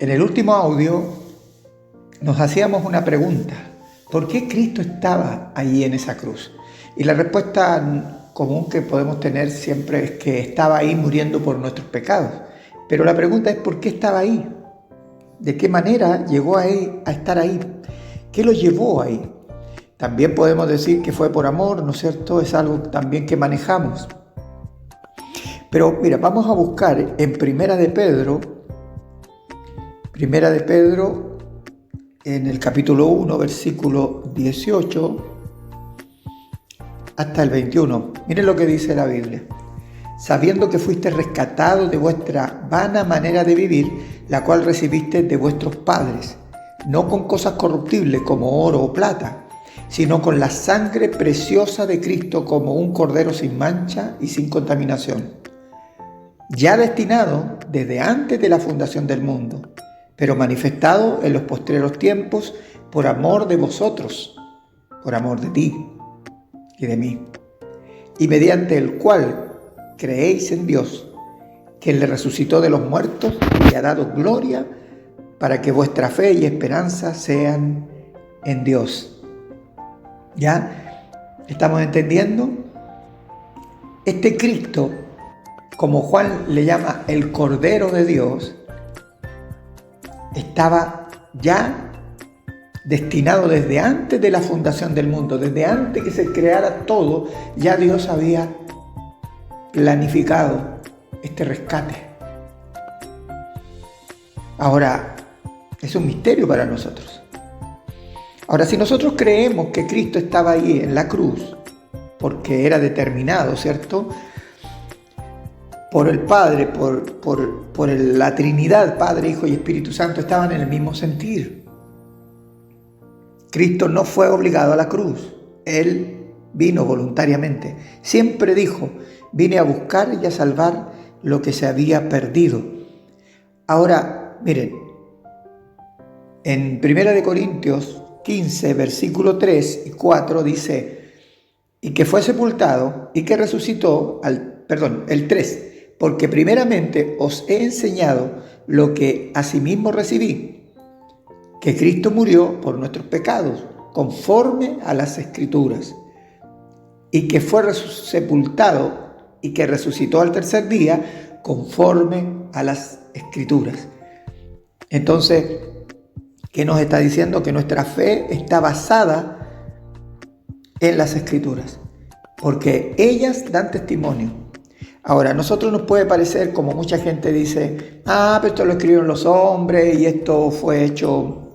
En el último audio nos hacíamos una pregunta: ¿por qué Cristo estaba ahí en esa cruz? Y la respuesta común que podemos tener siempre es que estaba ahí muriendo por nuestros pecados. Pero la pregunta es: ¿por qué estaba ahí? ¿De qué manera llegó a estar ahí? ¿Qué lo llevó ahí? También podemos decir que fue por amor, ¿no es cierto? Es algo también que manejamos. Pero mira, vamos a buscar en Primera de Pedro, en el capítulo 1, versículo 18 hasta el 21. Miren lo que dice la Biblia. Sabiendo que fuiste rescatados de vuestra vana manera de vivir, la cual recibiste de vuestros padres, no con cosas corruptibles como oro o plata, sino con la sangre preciosa de Cristo, como un cordero sin mancha y sin contaminación, ya destinado desde antes de la fundación del mundo, pero manifestado en los postreros tiempos por amor de vosotros, por amor de ti y de mí, y mediante el cual creéis en Dios, que le resucitó de los muertos y le ha dado gloria, para que vuestra fe y esperanza sean en Dios. ¿Ya? ¿Estamos entendiendo? Este Cristo, como Juan le llama el Cordero de Dios, estaba ya destinado desde antes de la fundación del mundo, desde antes que se creara todo. Ya Dios había planificado este rescate. Ahora, es un misterio para nosotros. Ahora, si nosotros creemos que Cristo estaba ahí en la cruz, porque era determinado, ¿cierto?, por el Padre, por la Trinidad, Padre, Hijo y Espíritu Santo, estaban en el mismo sentir. Cristo no fue obligado a la cruz. Él vino voluntariamente. Siempre dijo: vine a buscar y a salvar lo que se había perdido. Ahora, miren, en 1 Corintios 15, versículo 3 y 4 dice: y que fue sepultado y que resucitó, el 3, porque primeramente os he enseñado lo que asimismo recibí, que Cristo murió por nuestros pecados, conforme a las Escrituras, y que fue sepultado y que resucitó al tercer día, conforme a las Escrituras. Entonces, ¿qué nos está diciendo? Que nuestra fe está basada en las Escrituras, porque ellas dan testimonio. Ahora, a nosotros nos puede parecer, como mucha gente dice: pero esto lo escribieron los hombres y esto fue hecho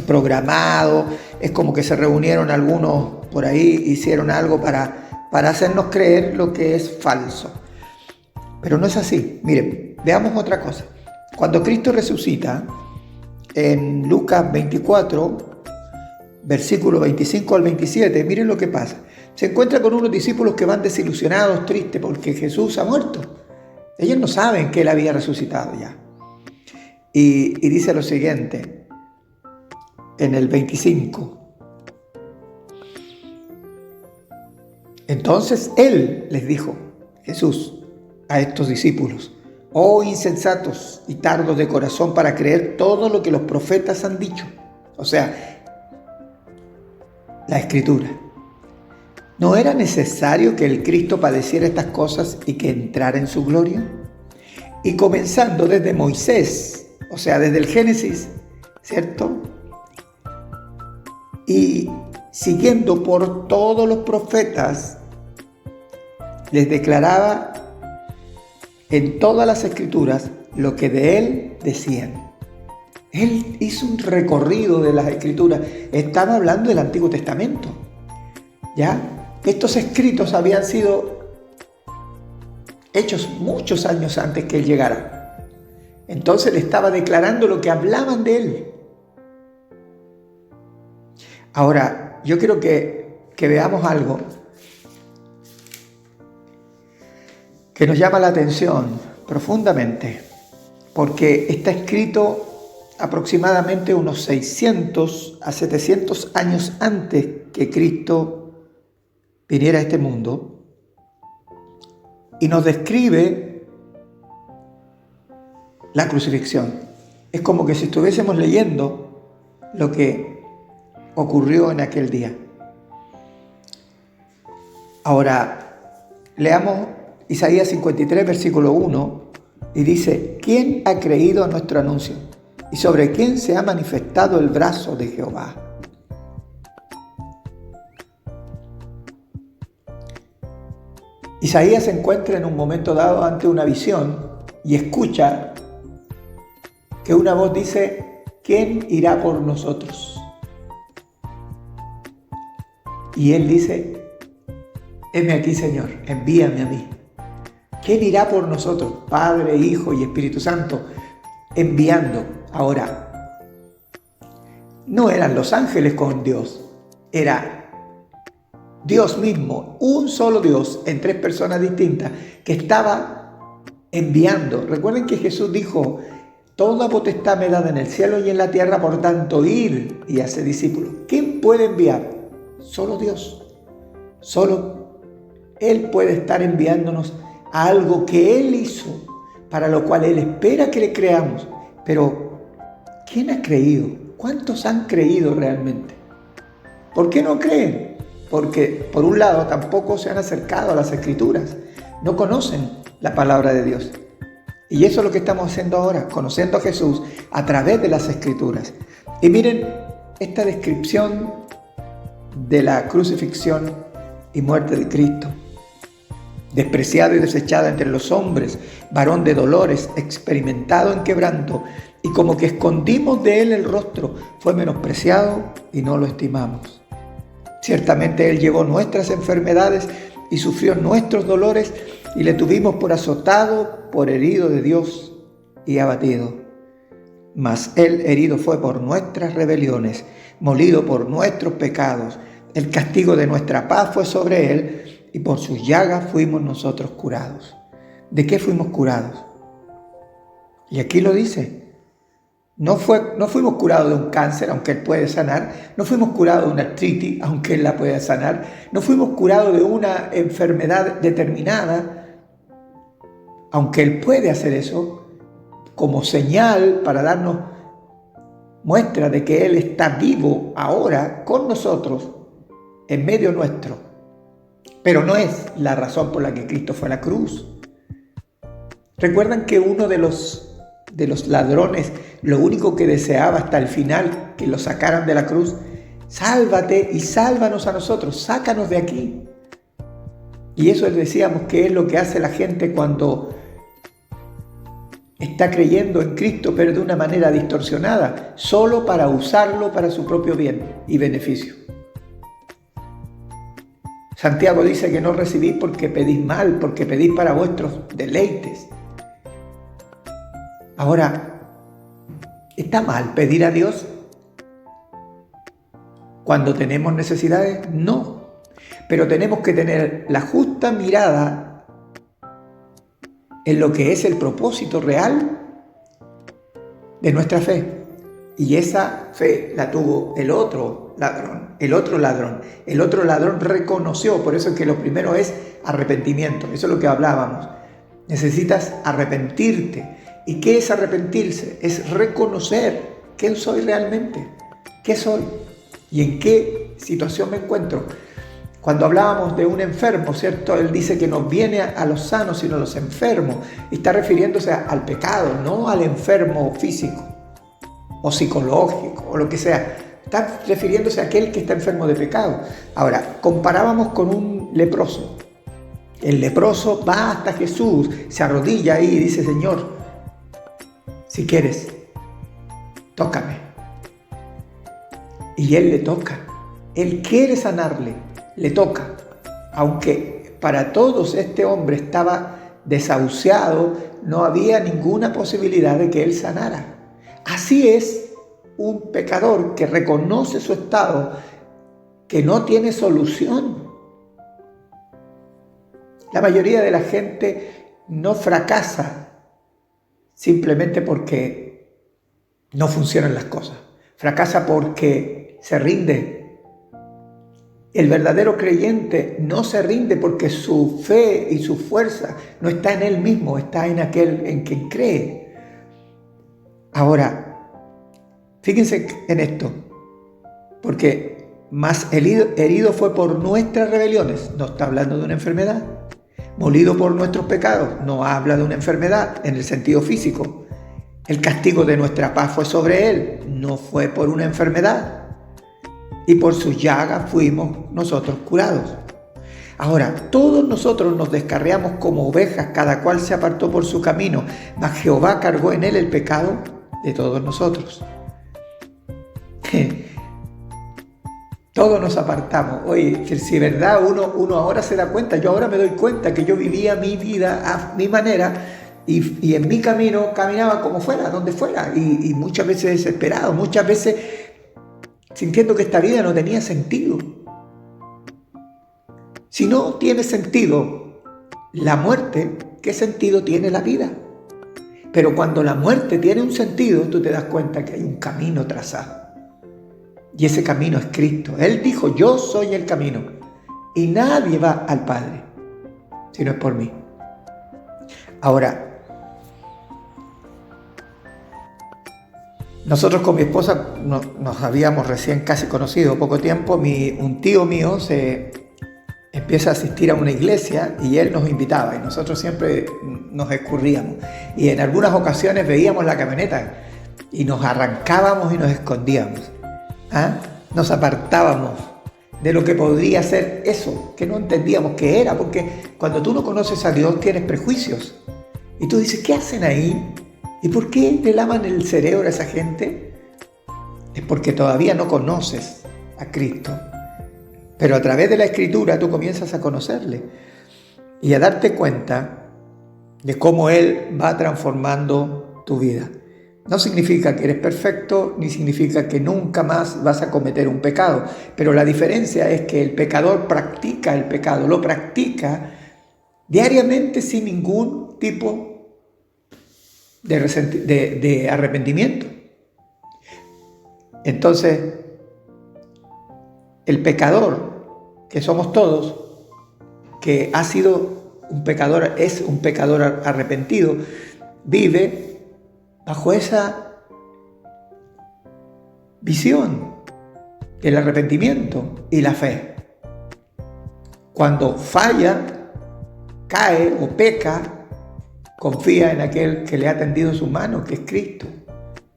programado, es como que se reunieron algunos por ahí, hicieron algo para hacernos creer lo que es falso. Pero no es así. Miren, veamos otra cosa. Cuando Cristo resucita, en Lucas 24, versículo 25 al 27, miren lo que pasa. Se encuentra con unos discípulos que van desilusionados, tristes, porque Jesús ha muerto. Ellos no saben que Él había resucitado ya. Y dice lo siguiente, en el 25. Entonces Él les dijo, Jesús, a estos discípulos: oh insensatos y tardos de corazón para creer todo lo que los profetas han dicho. O sea, la Escritura. ¿No era necesario que el Cristo padeciera estas cosas y que entrara en su gloria? Y comenzando desde Moisés, o sea, desde el Génesis, ¿cierto?, y siguiendo por todos los profetas, les declaraba en todas las Escrituras lo que de Él decían. Él hizo un recorrido de las Escrituras. Estaba hablando del Antiguo Testamento, ¿ya? Estos escritos habían sido hechos muchos años antes que Él llegara. Entonces le estaba declarando lo que hablaban de Él. Ahora, yo quiero que veamos algo que nos llama la atención profundamente, porque está escrito aproximadamente unos 600 a 700 años antes que Cristo viniera a este mundo, y nos describe la crucifixión. Es como que si estuviésemos leyendo lo que ocurrió en aquel día. Ahora, leamos Isaías 53, versículo 1, y dice: ¿Quién ha creído a nuestro anuncio? ¿Y sobre quién se ha manifestado el brazo de Jehová? Isaías se encuentra en un momento dado ante una visión y escucha que una voz dice: ¿quién irá por nosotros? Y él dice: heme aquí, Señor, envíame a mí. ¿Quién irá por nosotros? Padre, Hijo y Espíritu Santo enviando. Ahora, no eran los ángeles con Dios, era Dios mismo, un solo Dios en tres personas distintas que estaba enviando. Recuerden que Jesús dijo: toda potestad me dada en el cielo y en la tierra, por tanto ir y hacer discípulos. ¿Quién puede enviar? Solo Dios. Solo Él puede estar enviándonos a algo que Él hizo, para lo cual Él espera que le creamos. Pero, ¿quién ha creído? ¿Cuántos han creído realmente? ¿Por qué no creen? Porque, por un lado, tampoco se han acercado a las Escrituras. No conocen la palabra de Dios. Y eso es lo que estamos haciendo ahora, conociendo a Jesús a través de las Escrituras. Y miren esta descripción de la crucifixión y muerte de Cristo. Despreciado y desechado entre los hombres, varón de dolores, experimentado en quebranto, y como que escondimos de él el rostro, fue menospreciado y no lo estimamos. Ciertamente él llevó nuestras enfermedades y sufrió nuestros dolores, y le tuvimos por azotado, por herido de Dios y abatido. Mas él herido fue por nuestras rebeliones, molido por nuestros pecados. El castigo de nuestra paz fue sobre él, y por sus llagas fuimos nosotros curados. ¿De qué fuimos curados? Y aquí lo dice. No fuimos curados de un cáncer, aunque Él puede sanar. No fuimos curados de una artritis, aunque Él la puede sanar. No fuimos curados de una enfermedad determinada, aunque Él puede hacer eso, como señal para darnos muestra de que Él está vivo ahora con nosotros, en medio nuestro. Pero no es la razón por la que Cristo fue a la cruz. ¿Recuerdan que uno de los ladrones, lo único que deseaba hasta el final, que lo sacaran de la cruz? Sálvate y sálvanos a nosotros, sácanos de aquí. Y eso decíamos que es lo que hace la gente cuando está creyendo en Cristo, pero de una manera distorsionada, solo para usarlo para su propio bien y beneficio. Santiago dice que no recibís porque pedís mal, porque pedís para vuestros deleites. Ahora, ¿está mal pedir a Dios cuando tenemos necesidades? No, pero tenemos que tener la justa mirada en lo que es el propósito real de nuestra fe. Y esa fe la tuvo el otro ladrón. El otro ladrón reconoció. Por eso es que lo primero es arrepentimiento. Eso es lo que hablábamos. Necesitas arrepentirte. ¿Y qué es arrepentirse? Es reconocer quién soy realmente. ¿Qué soy? ¿Y en qué situación me encuentro? Cuando hablábamos de un enfermo, ¿cierto? Él dice que no viene a los sanos, sino a los enfermos. Y está refiriéndose al pecado, no al enfermo físico o psicológico o lo que sea. Está refiriéndose a aquel que está enfermo de pecado. Ahora, comparábamos con un leproso. El leproso va hasta Jesús, se arrodilla ahí y dice: Señor, si quieres, tócame. Y Él le toca. Él quiere sanarle, le toca. Aunque para todos este hombre estaba desahuciado, no había ninguna posibilidad de que Él sanara. Así es un pecador que reconoce su estado, que no tiene solución. La mayoría de la gente no fracasa simplemente porque no funcionan las cosas. Fracasa porque se rinde. El verdadero creyente no se rinde porque su fe y su fuerza no está en él mismo, está en aquel en quien cree. Ahora, fíjense en esto, porque más herido fue por nuestras rebeliones, no está hablando de una enfermedad. Molido por nuestros pecados, no habla de una enfermedad en el sentido físico. El castigo de nuestra paz fue sobre él, no fue por una enfermedad. Y por sus llagas fuimos nosotros curados. Ahora, todos nosotros nos descarriamos como ovejas, cada cual se apartó por su camino, mas Jehová cargó en él el pecado de todos nosotros. Todos nos apartamos. Oye, si verdad uno ahora se da cuenta, yo ahora me doy cuenta que yo vivía mi vida a mi manera y en mi camino caminaba como fuera, donde fuera, y muchas veces desesperado, muchas veces sintiendo que esta vida no tenía sentido. Si no tiene sentido la muerte, ¿qué sentido tiene la vida? Pero cuando la muerte tiene un sentido, tú te das cuenta que hay un camino trazado. Y ese camino es Cristo. Él dijo, yo soy el camino. Y nadie va al Padre, si no es por mí. Ahora, nosotros con mi esposa nos habíamos recién casi conocido, poco tiempo. Un tío mío se empieza a asistir a una iglesia y él nos invitaba y nosotros siempre nos escurríamos. Y en algunas ocasiones veíamos la camioneta y nos arrancábamos y nos escondíamos. Nos apartábamos de lo que podría ser eso, que no entendíamos qué era, porque cuando tú no conoces a Dios tienes prejuicios. Y tú dices, ¿qué hacen ahí? ¿Y por qué le lavan el cerebro a esa gente? Es porque todavía no conoces a Cristo. Pero a través de la Escritura tú comienzas a conocerle y a darte cuenta de cómo Él va transformando tu vida. No significa que eres perfecto, ni significa que nunca más vas a cometer un pecado. Pero la diferencia es que el pecador practica el pecado, lo practica diariamente sin ningún tipo de arrepentimiento. Entonces, el pecador, que somos todos, que ha sido un pecador, es un pecador arrepentido, vive bajo esa visión del arrepentimiento y la fe. Cuando falla, cae o peca, confía en aquel que le ha tendido su mano, que es Cristo.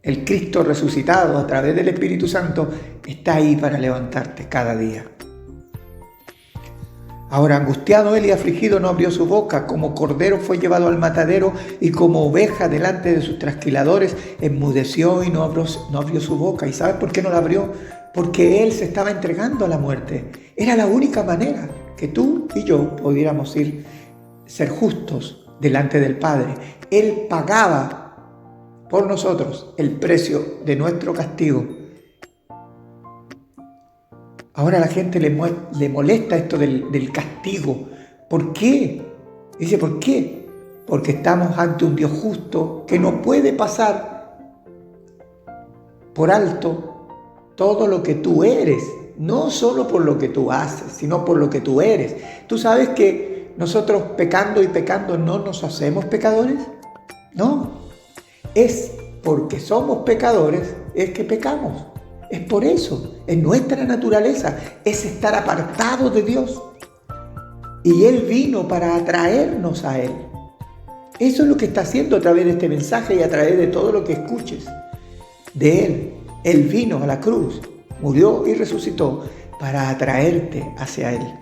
El Cristo resucitado a través del Espíritu Santo está ahí para levantarte cada día. Ahora, angustiado él y afligido, no abrió su boca, como cordero fue llevado al matadero y como oveja delante de sus trasquiladores, enmudeció y no abrió su boca. ¿Y sabes por qué no la abrió? Porque él se estaba entregando a la muerte. Era la única manera que tú y yo pudiéramos ser justos delante del Padre. Él pagaba por nosotros el precio de nuestro castigo. Ahora a la gente le molesta esto del castigo. ¿Por qué? Dice, ¿por qué? Porque estamos ante un Dios justo que no puede pasar por alto todo lo que tú eres. No solo por lo que tú haces, sino por lo que tú eres. ¿Tú sabes que nosotros pecando y pecando no nos hacemos pecadores? No. Es porque somos pecadores es que pecamos. Es por eso, es nuestra naturaleza, es estar apartados de Dios. Y Él vino para atraernos a Él. Eso es lo que está haciendo a través de este mensaje y a través de todo lo que escuches de Él. Él vino a la cruz, murió y resucitó para atraerte hacia Él.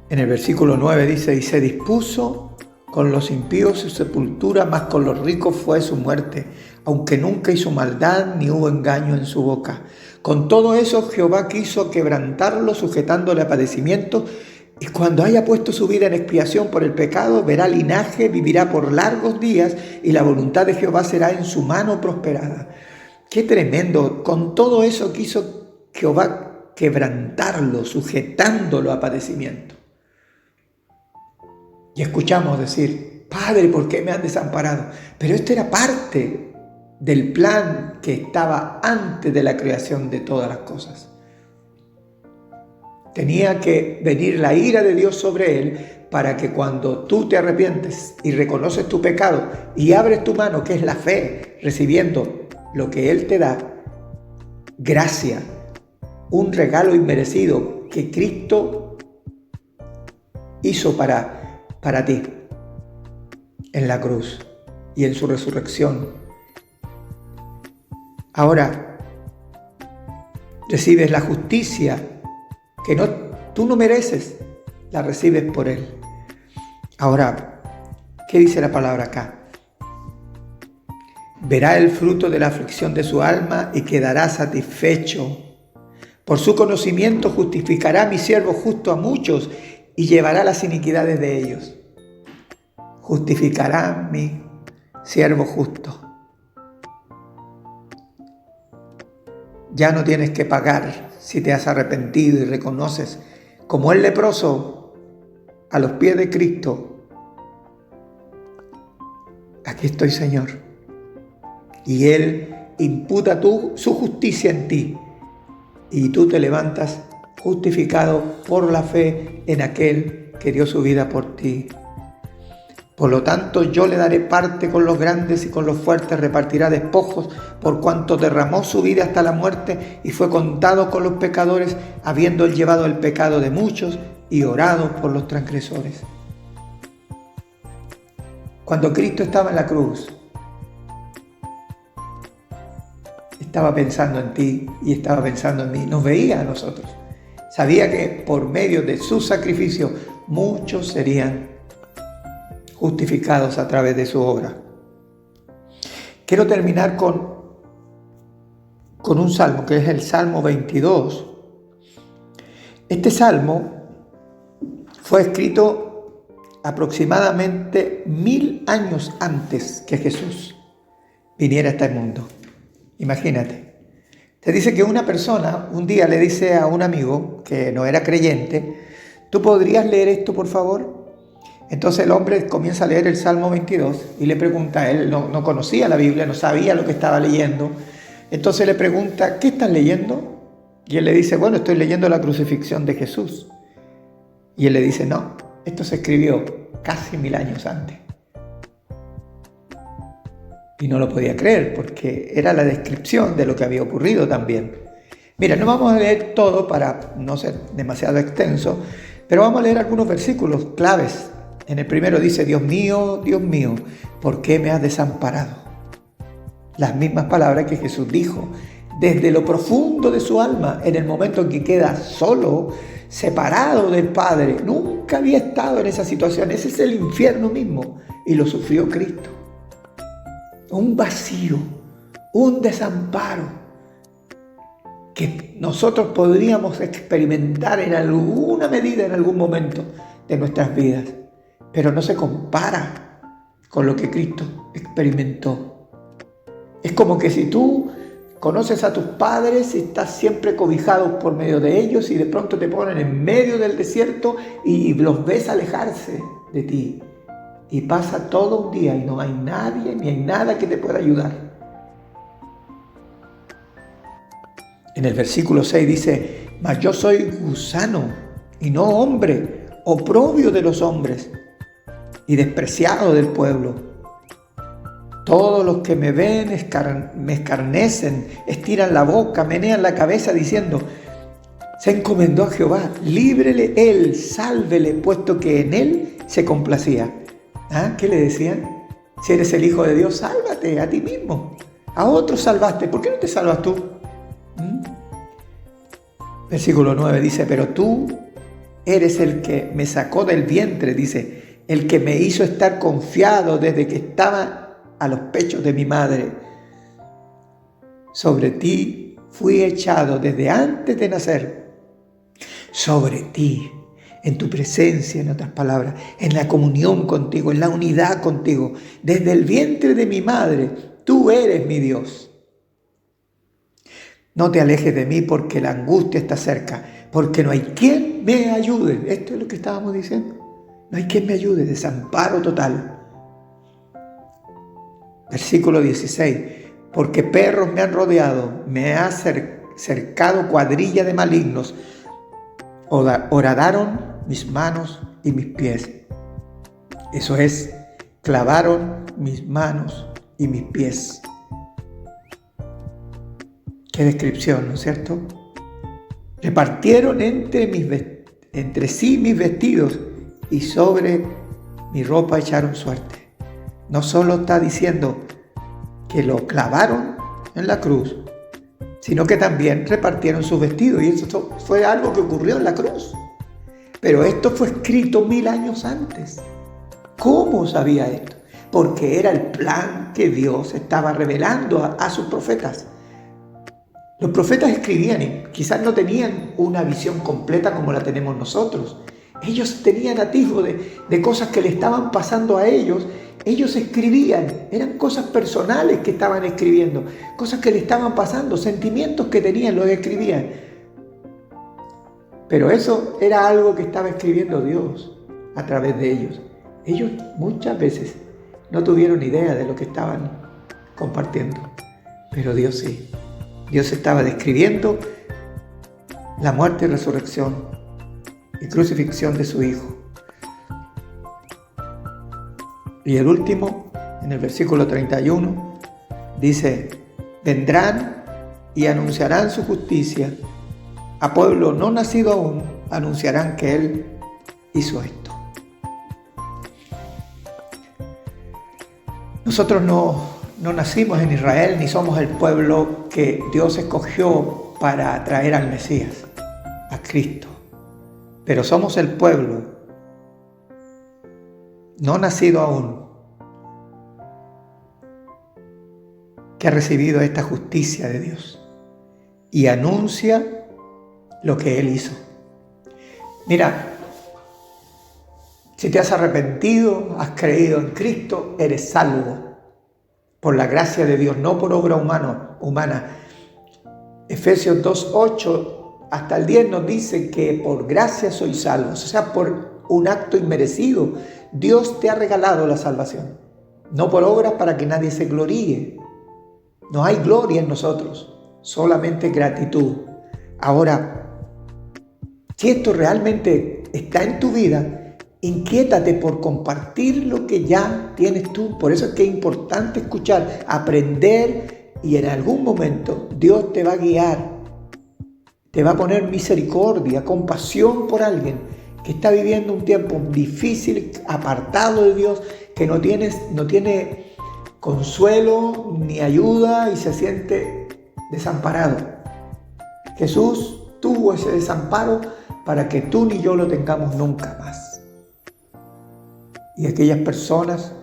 En el versículo 9 dice, y se dispuso con los impíos su sepultura, mas con los ricos fue su muerte, aunque nunca hizo maldad ni hubo engaño en su boca. Con todo eso Jehová quiso quebrantarlo, sujetándole a padecimientos, y cuando haya puesto su vida en expiación por el pecado, verá linaje, vivirá por largos días, y la voluntad de Jehová será en su mano prosperada. ¡Qué tremendo! Con todo eso quiso Jehová quebrantarlo, sujetándolo a padecimiento. Y escuchamos decir, Padre, ¿por qué me han desamparado? Pero esto era parte del plan que estaba antes de la creación de todas las cosas. Tenía que venir la ira de Dios sobre él para que cuando tú te arrepientes y reconoces tu pecado y abres tu mano, que es la fe, recibiendo lo que Él te da, gracia, un regalo inmerecido que Cristo hizo para ti en la cruz y en su resurrección. Ahora recibes la justicia que tú no mereces, la recibes por Él. Ahora, ¿qué dice la palabra acá? Verá el fruto de la aflicción de su alma y quedará satisfecho. Por su conocimiento justificará a mi siervo justo a muchos y llevará las iniquidades de ellos. Justificará a mi siervo justo. Ya no tienes que pagar si te has arrepentido y reconoces, como el leproso, a los pies de Cristo. Aquí estoy, Señor. Y Él imputa su justicia en ti. Y tú te levantas justificado por la fe en aquel que dio su vida por ti. Por lo tanto, yo le daré parte con los grandes y con los fuertes repartirá despojos, por cuanto derramó su vida hasta la muerte y fue contado con los pecadores, habiendo él llevado el pecado de muchos y orado por los transgresores. Cuando Cristo estaba en la cruz, estaba pensando en ti y estaba pensando en mí, nos veía a nosotros. Sabía que por medio de su sacrificio muchos serían justificados a través de su obra. Quiero terminar con un salmo, que es el Salmo 22. Este salmo fue escrito aproximadamente 1000 años antes que Jesús viniera a este mundo. Imagínate. Te dice que una persona un día le dice a un amigo que no era creyente: ¿tú podrías leer esto, por favor? Entonces el hombre comienza a leer el Salmo 22 y le pregunta, él no conocía la Biblia, no sabía lo que estaba leyendo. Entonces le pregunta, ¿qué estás leyendo? Y él le dice, bueno, estoy leyendo la crucifixión de Jesús. Y él le dice, no, esto se escribió casi 1000 años antes. Y no lo podía creer porque era la descripción de lo que había ocurrido también. Mira, no vamos a leer todo para no ser demasiado extenso, pero vamos a leer algunos versículos claves. En el primero dice, Dios mío, ¿por qué me has desamparado? Las mismas palabras que Jesús dijo desde lo profundo de su alma, en el momento en que queda solo, separado del Padre. Nunca había estado en esa situación. Ese es el infierno mismo y lo sufrió Cristo. Un vacío, un desamparo que nosotros podríamos experimentar en alguna medida, en algún momento de nuestras vidas, pero no se compara con lo que Cristo experimentó. Es como que si tú conoces a tus padres y estás siempre cobijado por medio de ellos y de pronto te ponen en medio del desierto y los ves alejarse de ti. Y pasa todo un día y no hay nadie ni hay nada que te pueda ayudar. En el versículo 6 dice, mas yo soy gusano y no hombre, oprobio de los hombres y despreciado del pueblo. Todos los que me ven me escarnecen, estiran la boca, menean la cabeza diciendo, se encomendó a Jehová, líbrele él, sálvele, puesto que en él se complacía. ¿Qué le decían? Si eres el Hijo de Dios, sálvate a ti mismo. A otros salvaste, ¿por qué no te salvas tú? Versículo 9 dice, pero tú eres el que me sacó del vientre, dice, el que me hizo estar confiado desde que estaba a los pechos de mi madre. Sobre ti fui echado desde antes de nacer. Sobre ti, en tu presencia, en otras palabras, en la comunión contigo, en la unidad contigo. Desde el vientre de mi madre, tú eres mi Dios. No te alejes de mí porque la angustia está cerca, porque no hay quien me ayude. Esto es lo que estábamos diciendo. No hay quien me ayude, desamparo total. Versículo 16, porque perros me han rodeado, me ha cercado cuadrilla de malignos, horadaron mis manos y mis pies. Eso es, clavaron mis manos y mis pies. Qué descripción, ¿no es cierto? Repartieron entre sí mis vestidos y sobre mi ropa echaron suerte. No solo está diciendo que lo clavaron en la cruz, sino que también repartieron sus vestidos. Y eso fue algo que ocurrió en la cruz. Pero esto fue escrito 1000 años antes. ¿Cómo sabía esto? Porque era el plan que Dios estaba revelando a sus profetas. Los profetas escribían y quizás no tenían una visión completa como la tenemos nosotros. Ellos tenían atisbo de cosas que le estaban pasando a ellos. Ellos escribían, eran cosas personales que estaban escribiendo, cosas que le estaban pasando, sentimientos que tenían, los escribían. Pero eso era algo que estaba escribiendo Dios a través de ellos. Ellos muchas veces no tuvieron idea de lo que estaban compartiendo, pero Dios sí. Dios estaba describiendo la muerte y resurrección y crucifixión de su Hijo. Y el último, en el versículo 31, dice: vendrán y anunciarán su justicia. A pueblo no nacido aún anunciarán que Él hizo esto. Nosotros no nacimos en Israel ni somos el pueblo que Dios escogió para traer al Mesías, a Cristo. Pero somos el pueblo no nacido aún que ha recibido esta justicia de Dios y anuncia lo que Él hizo. Mira, si te has arrepentido, has creído en Cristo, eres salvo por la gracia de Dios, no por obra humana. Efesios 2:8 hasta el 10 nos dice que por gracia sois salvos, o sea, por un acto inmerecido. Dios te ha regalado la salvación, no por obras para que nadie se gloríe. No hay gloria en nosotros, solamente gratitud. Ahora, si esto realmente está en tu vida, inquiétate por compartir lo que ya tienes tú. Por eso es que es importante escuchar, aprender, y en algún momento Dios te va a guiar, te va a poner misericordia, compasión por alguien que está viviendo un tiempo difícil, apartado de Dios, que no tiene consuelo ni ayuda y se siente desamparado. Jesús tuvo ese desamparo para que tú ni yo lo tengamos nunca más. Y aquellas personas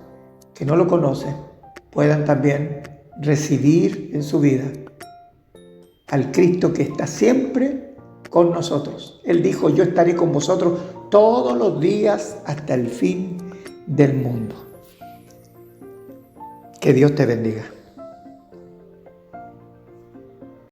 que no lo conocen puedan también recibir en su vida al Cristo que está siempre con nosotros. Él dijo: yo estaré con vosotros todos los días hasta el fin del mundo. Que Dios te bendiga.